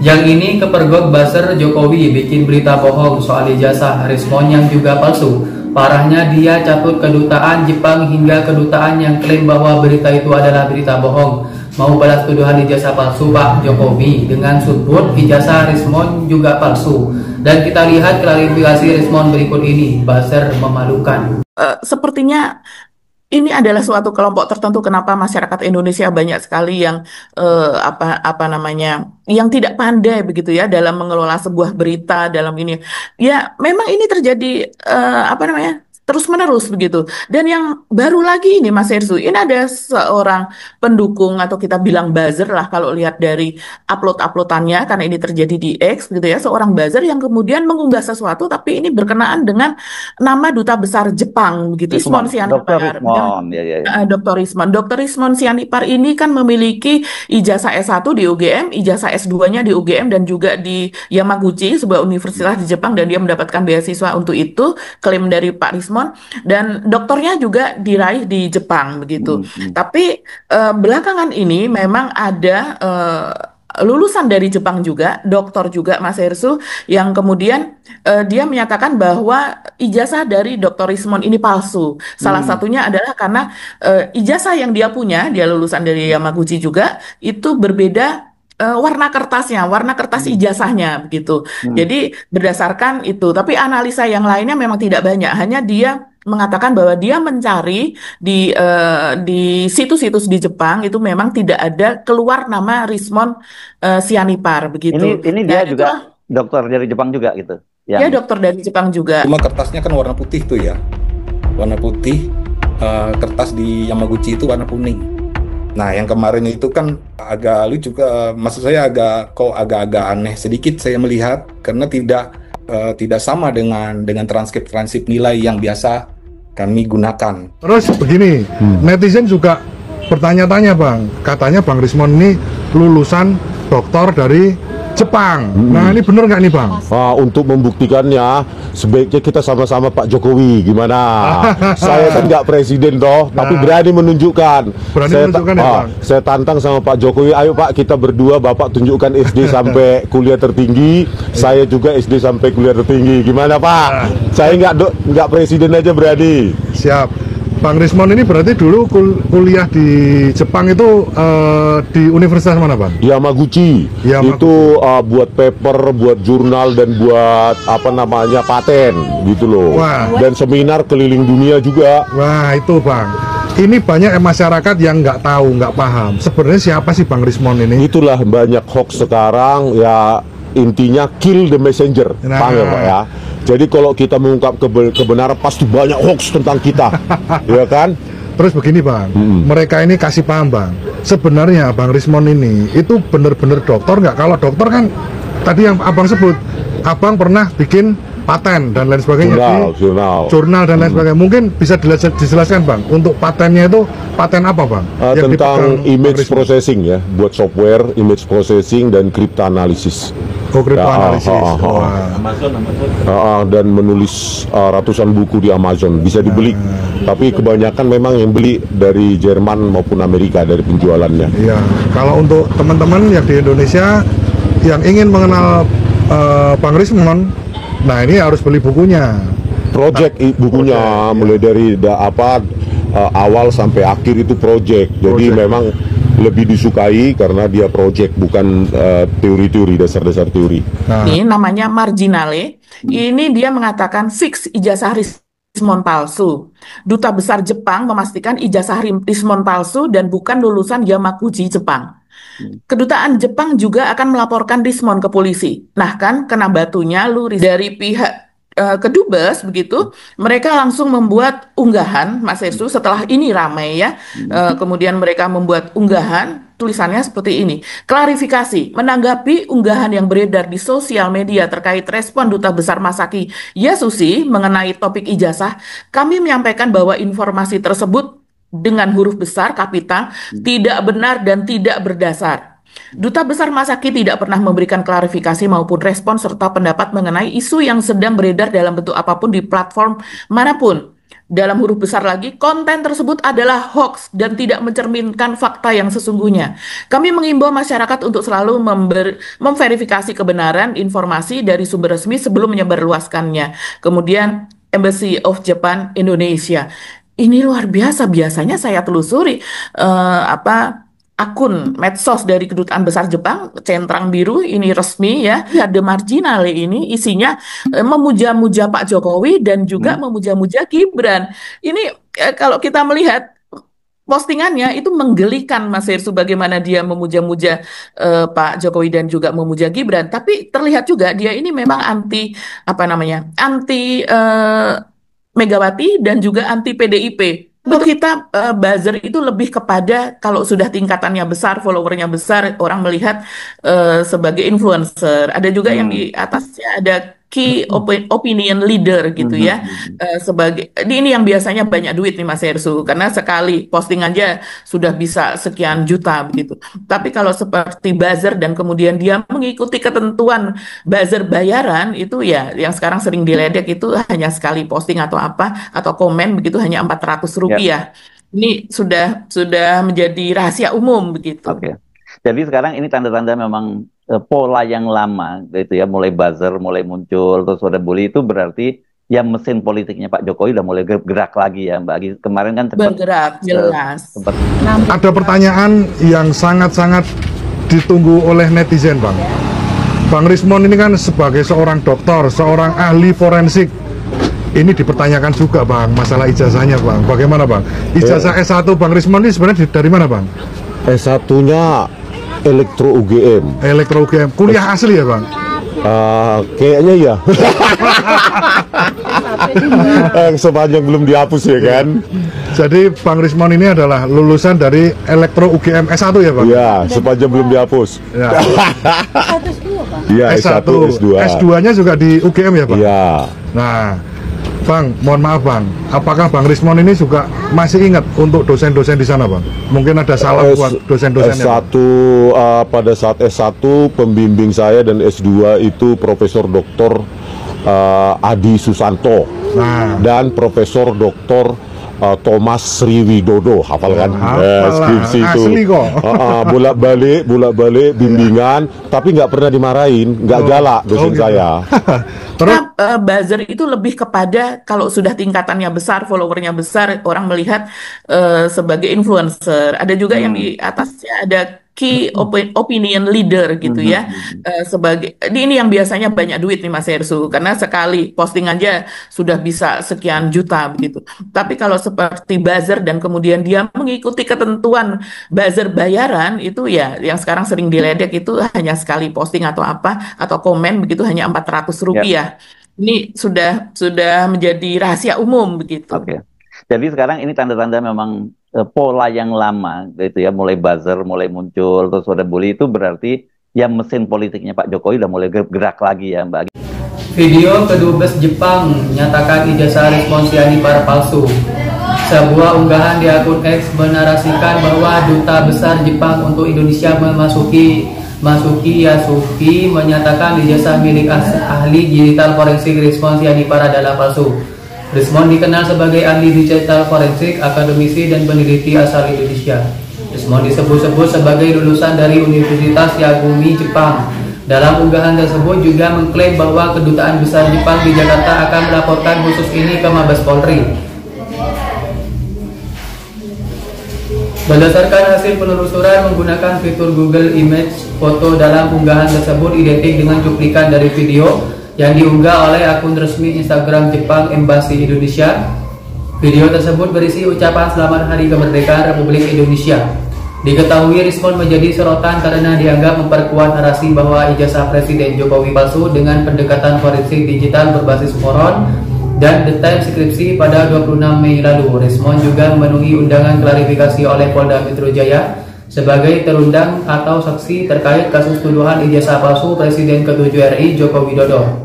Yang ini kepergok buzzer Jokowi bikin berita bohong soal ijazah Rismon yang juga palsu. Parahnya dia catut kedutaan Jepang hingga kedutaan yang klaim bahwa berita itu adalah berita bohong. Mau balas tuduhan ijazah palsu Pak Jokowi dengan sebut ijazah Rismon juga palsu. Dan kita lihat klarifikasi Rismon berikut ini, buzzer memalukan. Sepertinya ini adalah suatu kelompok tertentu kenapa masyarakat Indonesia banyak sekali yang apa namanya yang tidak pandai begitu ya dalam mengelola sebuah berita dalam ini. Ya, memang ini terjadi apa namanya? Terus-menerus begitu. Dan yang baru lagi ini Mas Herzu, ini ada seorang pendukung atau kita bilang buzzer lah kalau lihat dari uploadannya karena ini terjadi di X gitu ya, seorang buzzer yang kemudian mengunggah sesuatu tapi ini berkenaan dengan nama duta besar Jepang begitu, Rismon Dr. Sianipar. Rismon, ya. Dr. Rismon Sianipar ini kan memiliki ijazah S1 di UGM, ijazah S2-nya di UGM dan juga di Yamaguchi, sebuah universitas di Jepang, dan dia mendapatkan beasiswa untuk itu, klaim dari Pak Rismon, dan doktornya juga diraih di Jepang begitu. Tapi belakangan ini memang ada lulusan dari Jepang juga, doktor juga Mas Hersu, yang kemudian dia menyatakan bahwa ijazah dari Dr. Rismon ini palsu. Salah satunya adalah karena ijazah yang dia punya, dia lulusan dari Yamaguchi juga, itu berbeda warna kertasnya, warna kertas ijazahnya begitu. Jadi berdasarkan itu, tapi analisa yang lainnya memang tidak banyak. Hanya dia mengatakan bahwa dia mencari di situs-situs di Jepang itu memang tidak ada keluar nama Rismon Sianipar begitu. Ini Dan dia itu juga dokter dari Jepang juga gitu. dia dokter dari Jepang juga. Cuma kertasnya kan warna putih tuh ya, warna putih. Kertas di Yamaguchi itu warna kuning. Nah, yang kemarin itu kan agak lucu juga, maksud saya agak-agak aneh sedikit saya melihat karena tidak sama dengan transkrip nilai yang biasa kami gunakan. Terus begini, netizen juga bertanya-tanya Bang, katanya Bang Rismon ini lulusan doktor dari Jepang. Nah, ini bener nggak nih Bang? Untuk membuktikannya, sebaiknya kita sama-sama Pak Jokowi. Gimana? Saya kan nggak presiden toh, tapi berani menunjukkan. Menunjukkan ya Bang? Saya tantang sama Pak Jokowi, ayo Pak kita berdua, Bapak tunjukkan SD sampai kuliah tertinggi, saya juga SD sampai kuliah tertinggi. Gimana Pak? Saya nggak presiden aja berani. Siap. Bang Rismon ini berarti dulu kuliah di Jepang itu di universitas mana Bang? Yamaguchi. Itu buat paper, buat jurnal, dan buat apa namanya paten gitu loh. Wah. Dan seminar keliling dunia juga. Wah itu Bang. Ini banyak masyarakat yang nggak tahu, nggak paham. Sebenarnya siapa sih Bang Rismon ini? Itulah banyak hoax sekarang ya. Intinya kill the messenger, panggil Pak ya. Jadi kalau kita mengungkap kebenaran pasti banyak hoax tentang kita, ya kan? Terus begini Bang, mereka ini kasih paham Bang. Sebenarnya Bang Rismon ini itu bener-bener dokter nggak? Kalau dokter kan tadi yang Abang sebut, Abang pernah bikin paten dan lain sebagainya, jurnal dan lain sebagainya. Mungkin bisa dijelaskan Bang, untuk patennya itu paten apa Bang? Tentang image processing ya, buat software, image processing dan cryptanalysis. Cryptanalysis. Dan menulis ratusan buku di Amazon, bisa dibeli. Tapi kebanyakan memang yang beli dari Jerman maupun Amerika dari penjualannya. Iya. Kalau untuk teman-teman yang di Indonesia yang ingin mengenal Bang Rismon, nah ini harus beli bukunya. Project bukunya mulai dari awal sampai akhir itu project. Jadi memang lebih disukai karena dia project, bukan teori-teori, dasar-dasar teori. Ini namanya Marginale. Ini dia mengatakan fix ijazah Rismon palsu. Duta besar Jepang memastikan ijazah Rismon palsu dan bukan lulusan Yamaguchi Jepang. Kedutaan Jepang juga akan melaporkan Rismon ke polisi. Nah kan kena batunya luris dari pihak Kedubes begitu, mereka langsung membuat unggahan Mas Hersu setelah ini ramai ya. Kemudian mereka membuat unggahan, tulisannya seperti ini. Klarifikasi, menanggapi unggahan yang beredar di sosial media terkait respon Duta Besar Masaki Yasushi mengenai topik ijazah, kami menyampaikan bahwa informasi tersebut dengan huruf besar kapital tidak benar dan tidak berdasar. Duta Besar Masaki tidak pernah memberikan klarifikasi maupun respon serta pendapat mengenai isu yang sedang beredar dalam bentuk apapun di platform manapun. dalam huruf besar lagi, konten tersebut adalah hoax dan tidak mencerminkan fakta yang sesungguhnya. Kami mengimbau masyarakat untuk selalu memverifikasi kebenaran informasi dari sumber resmi sebelum menyebarluaskannya. Kemudian Embassy of Japan Indonesia. Ini luar biasa. Biasanya saya telusuri akun medsos dari Kedutaan Besar Jepang, centang biru, ini resmi ya. Ada marginal ini isinya memuja-muja Pak Jokowi dan juga memuja-muja Gibran. Ini kalau kita melihat postingannya itu menggelikan, Mas Hersu, bagaimana dia memuja-muja Pak Jokowi dan juga memuja Gibran. Tapi terlihat juga dia ini memang anti Megawati dan juga anti PDIP. Untuk kita buzzer itu lebih kepada kalau sudah tingkatannya besar, followernya besar, orang melihat sebagai influencer. Ada juga yang di atasnya ada key opinion leader gitu ya. Sebagai ini yang biasanya banyak duit nih Mas Hersu, karena sekali posting aja sudah bisa sekian juta begitu. Tapi kalau seperti buzzer dan kemudian dia mengikuti ketentuan buzzer bayaran, itu ya yang sekarang sering diledek itu hanya sekali posting atau apa atau komen begitu hanya Rp400. Ini sudah menjadi rahasia umum begitu. Oke. Jadi sekarang ini tanda-tanda memang pola yang lama gitu ya, mulai buzzer mulai muncul terus ada bully, itu berarti ya mesin politiknya Pak Jokowi udah mulai gerak lagi ya Mbak. Kemarin kan bergerak jelas. Ada pertanyaan yang sangat-sangat ditunggu oleh netizen, Bang. Bang Rismon ini kan sebagai seorang dokter, seorang ahli forensik. Ini dipertanyakan juga, Bang, masalah ijazahnya, Bang. Bagaimana, Bang? Ijazah S1 Bang Rismon ini sebenarnya dari mana, Bang? S1-nya Elektro UGM. Elektro UGM. Kuliah asli ya, Bang? Kayaknya ya. Sepanjang belum dihapus ya kan. Jadi Bang Rismon ini adalah lulusan dari Elektro UGM S1 ya, Bang? Iya, sepanjang belum dihapus. Ya. Iya, S1, S2. S2-nya juga di UGM ya, Bang? Iya. Nah, Bang, mohon maaf, Bang. Apakah Bang Rismon ini juga masih ingat untuk dosen-dosen di sana, Bang? Mungkin ada salah buat dosen-dosennya. S1, pada saat S1 pembimbing saya dan S2 itu Profesor Dr. Adi Susanto dan Profesor Dr. Thomas Sriwidodo, hafal kan? Skripsi itu. Asli kok. Bolak-balik bimbingan, tapi nggak pernah dimarahin, nggak galak dosen saya. Terus buzzer itu lebih kepada kalau sudah tingkatannya besar, followernya besar, orang melihat sebagai influencer. Ada juga yang di atasnya ada key opinion leader gitu ya. Sebagai ini yang biasanya banyak duit nih Mas Hersu, karena sekali posting aja sudah bisa sekian juta begitu. Tapi kalau seperti buzzer dan kemudian dia mengikuti ketentuan buzzer bayaran, itu ya yang sekarang sering diledek itu hanya sekali posting atau apa atau komen begitu hanya Rp400. Ini sudah menjadi rahasia umum begitu. Oke. Jadi sekarang ini tanda-tanda memang pola yang lama gitu ya, mulai buzzer mulai muncul terus ada bully, itu berarti ya mesin politiknya Pak Jokowi udah mulai gerak lagi ya Mbak. Video kedubes Jepang nyatakan ijazah responsianipar palsu. Sebuah unggahan di akun X menarasikan bahwa Duta Besar Jepang untuk Indonesia Masuki Yasuki menyatakan ijazah milik ahli digital forensik responsianipar adalah palsu. Rismon dikenal sebagai ahli digital forensik, akademisi, dan peneliti asal Indonesia. Rismon disebut-sebut sebagai lulusan dari Universitas Yagumi, Jepang. Dalam unggahan tersebut juga mengklaim bahwa Kedutaan Besar Jepang di Jakarta akan melaporkan khusus ini ke Mabes Polri. Berdasarkan hasil penelusuran menggunakan fitur Google Image, foto dalam unggahan tersebut identik dengan cuplikan dari video yang diunggah oleh akun resmi Instagram Jepang Embassy Indonesia. Video tersebut berisi ucapan selamat Hari Kemerdekaan Republik Indonesia. Diketahui Rismon menjadi sorotan karena dianggap memperkuat narasi bahwa ijazah Presiden Jokowi palsu dengan pendekatan forensik digital berbasis moron dan detail skripsi pada 26 Mei lalu. Rismon juga memenuhi undangan klarifikasi oleh Polda Metro Jaya sebagai terundang atau saksi terkait kasus tuduhan ijazah palsu Presiden ke-7 RI Joko Widodo.